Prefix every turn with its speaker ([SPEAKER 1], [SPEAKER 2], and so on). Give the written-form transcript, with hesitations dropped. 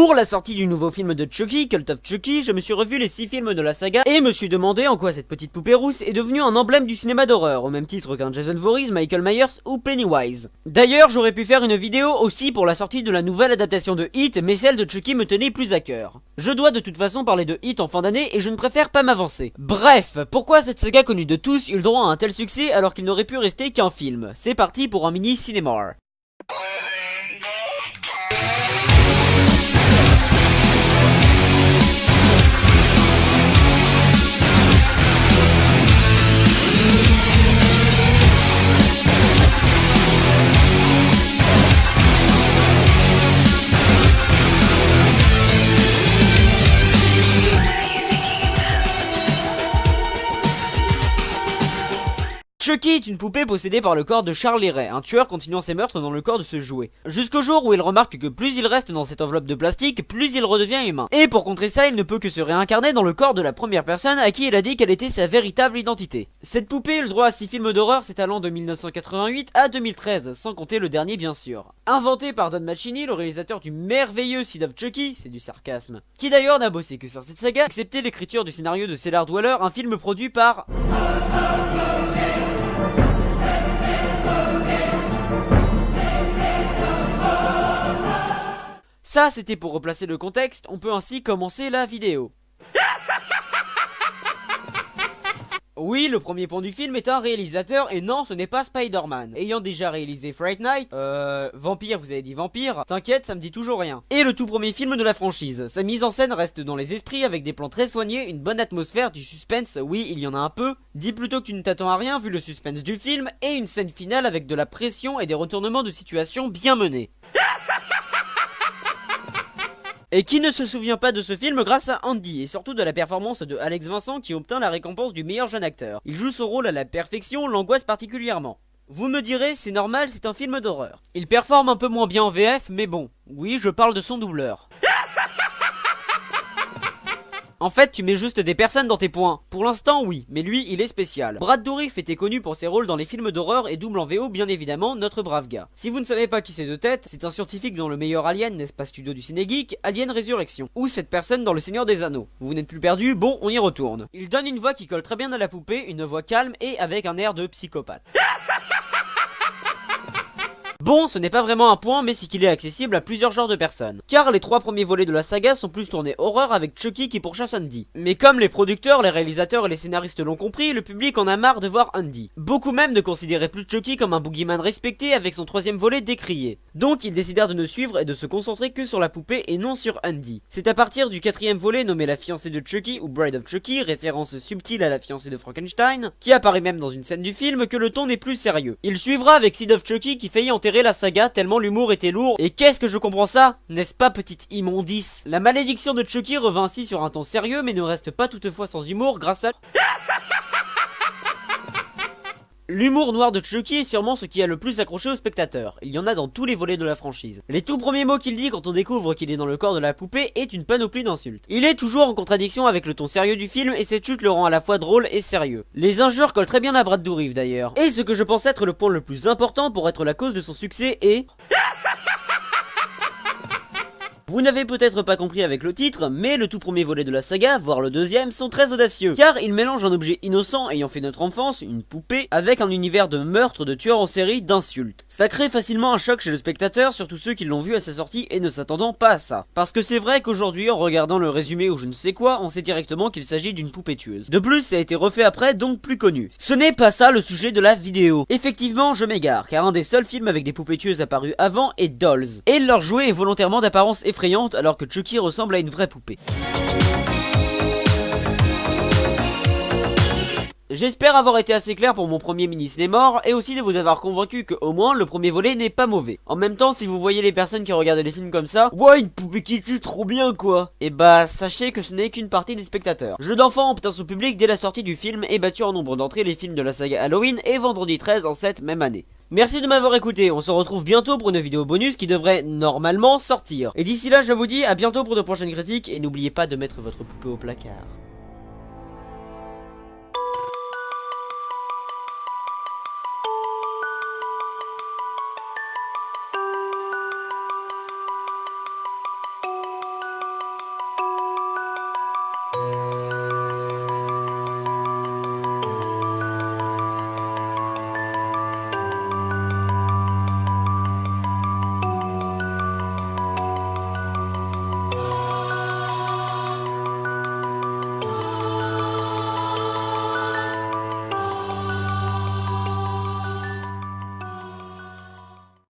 [SPEAKER 1] Pour la sortie du nouveau film de Chucky, Cult of Chucky, je me suis revu les 6 films de la saga et me suis demandé en quoi cette petite poupée rousse est devenue un emblème du cinéma d'horreur, au même titre qu'un Jason Voorhees, Michael Myers ou Pennywise. D'ailleurs, j'aurais pu faire une vidéo aussi pour la sortie de la nouvelle adaptation de It, mais celle de Chucky me tenait plus à cœur. Je dois de toute façon parler de It en fin d'année et je ne préfère pas m'avancer. Bref, pourquoi cette saga connue de tous eut le droit à un tel succès alors qu'il n'aurait pu rester qu'un film? C'est parti pour un mini cinéma. Chucky est une poupée possédée par le corps de Charles Lee Ray, un tueur continuant ses meurtres dans le corps de ce jouet. Jusqu'au jour où il remarque que plus il reste dans cette enveloppe de plastique, plus il redevient humain. Et pour contrer ça, il ne peut que se réincarner dans le corps de la première personne à qui il a dit quelle était sa véritable identité. Cette poupée eut le droit à 6 films d'horreur s'étalant de 1988 à 2013, sans compter le dernier bien sûr. Inventé par Don Mancini, le réalisateur du merveilleux Seed of Chucky, c'est du sarcasme, qui d'ailleurs n'a bossé que sur cette saga, excepté l'écriture du scénario de Cellar Dweller, un film produit par... Ça, c'était pour replacer le contexte, on peut ainsi commencer la vidéo. Oui, le premier point du film est un réalisateur, et non, ce n'est pas Spider-Man. Ayant déjà réalisé Fright Night, Vampire, vous avez dit Vampire, t'inquiète, ça me dit toujours rien. Et le tout premier film de la franchise. Sa mise en scène reste dans les esprits avec des plans très soignés, une bonne atmosphère, du suspense, oui, il y en a un peu. Dis plutôt que tu ne t'attends à rien vu le suspense du film, et une scène finale avec de la pression et des retournements de situation bien menés. Et qui ne se souvient pas de ce film grâce à Andy, et surtout de la performance de Alex Vincent qui obtint la récompense du meilleur jeune acteur. Il joue son rôle à la perfection, l'angoisse particulièrement. Vous me direz, c'est normal, c'est un film d'horreur. Il performe un peu moins bien en VF, mais bon, oui, je parle de son doubleur. En fait, tu mets juste des personnes dans tes points. Pour l'instant, oui, mais lui, il est spécial. Brad Dourif était connu pour ses rôles dans les films d'horreur et double en VO, bien évidemment, notre brave gars. Si vous ne savez pas qui c'est de tête, c'est un scientifique dans le meilleur Alien, n'est-ce pas studio du Ciné Geek, Alien Résurrection. Ou cette personne dans Le Seigneur des Anneaux. Vous n'êtes plus perdu, bon, on y retourne. Il donne une voix qui colle très bien à la poupée, une voix calme et avec un air de psychopathe. Bon, ce n'est pas vraiment un point, mais c'est qu'il est accessible à plusieurs genres de personnes. Car les 3 premiers volets de la saga sont plus tournés horreur avec Chucky qui pourchasse Andy. Mais comme les producteurs, les réalisateurs et les scénaristes l'ont compris, le public en a marre de voir Andy. Beaucoup même ne considéraient plus Chucky comme un boogeyman respecté avec son 3e volet décrié. Donc ils décidèrent de ne suivre et de se concentrer que sur la poupée et non sur Andy. C'est à partir du 4e volet nommé La fiancée de Chucky ou Bride of Chucky, référence subtile à la fiancée de Frankenstein, qui apparaît même dans une scène du film, que le ton n'est plus sérieux. Il suivra avec Seed of Chucky qui faillit enterrer la saga tellement l'humour était lourd. Et qu'est-ce que je comprends ça? N'est-ce pas, petite immondice? La malédiction de Chucky revint ainsi sur un ton sérieux mais ne reste pas toutefois sans humour grâce à... L'humour noir de Chucky est sûrement ce qui a le plus accroché aux spectateurs. Il y en a dans tous les volets de la franchise. Les tout premiers mots qu'il dit quand on découvre qu'il est dans le corps de la poupée est une panoplie d'insultes. Il est toujours en contradiction avec le ton sérieux du film et cette chute le rend à la fois drôle et sérieux. Les injures collent très bien à Brad Dourif d'ailleurs. Et ce que je pense être le point le plus important pour être la cause de son succès est... Vous n'avez peut-être pas compris avec le titre, mais le tout premier volet de la saga, voire le 2e, sont très audacieux, car ils mélangent un objet innocent ayant fait notre enfance, une poupée, avec un univers de meurtre, de tueurs en série, d'insultes. Ça crée facilement un choc chez le spectateur, surtout ceux qui l'ont vu à sa sortie et ne s'attendant pas à ça. Parce que c'est vrai qu'aujourd'hui, en regardant le résumé ou je ne sais quoi, on sait directement qu'il s'agit d'une poupée tueuse. De plus, ça a été refait après, donc plus connu. Ce n'est pas ça le sujet de la vidéo. Effectivement, je m'égare, car un des seuls films avec des poupées tueuses apparus avant est Dolls. Et leur jouet est volontairement d'apparence effrayante alors que Chucky ressemble à une vraie poupée. J'espère avoir été assez clair pour mon premier mini cinéma et aussi de vous avoir convaincu que au moins le premier volet n'est pas mauvais. En même temps, si vous voyez les personnes qui regardent les films comme ça, ouais, une poupée qui tue trop bien quoi. Et bah sachez que ce n'est qu'une partie des spectateurs. Jeu d'enfant obtint son public dès la sortie du film et battu en nombre d'entrées les films de la saga Halloween et Vendredi 13 en cette même année. Merci de m'avoir écouté, on se retrouve bientôt pour une vidéo bonus qui devrait normalement sortir. Et d'ici là, je vous dis à bientôt pour de prochaines critiques et n'oubliez pas de mettre votre poupée au placard.